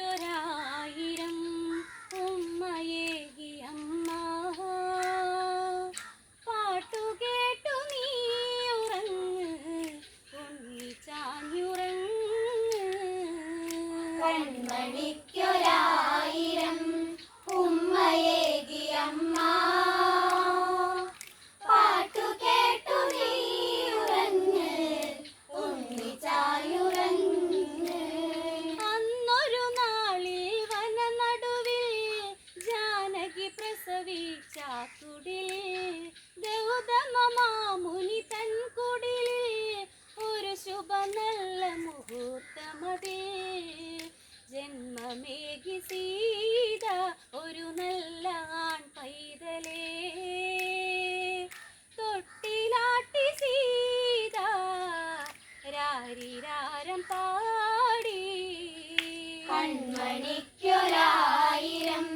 എനിക്കൊരായിരം ഉമ്മയേകിയമ്മ പാട്ടുകേട്ടു നീ ഉറങ്ങ് ഉണ്ണിച്ചാഞ്ഞുറങ്ങ് കൺമണിക്കൊരായിരം ഉമ്മയേകിയമ്മ പാട്ടുകേട്ടു നീ ഉറങ്ങ് ഉണ്ണിച്ചായുറങ്ങ്. അന്നൊരു നാളിൽ വനനടുവിൽ ജാനകി പ്രസവിച്ച കുടിലിൽ ഗൗതമ മാമുനി തൻ കുടിലിൽ ഒരു ശുഭ നല്ല മുഹൂർത്തമതിൽ ജന്മമേകി സീത ഒരു നല്ല ആൺ പൈതലേ തൊട്ടിലാട്ടി സീത രാരിരാരം പാടി. കൺമണിക്കൊരായിരം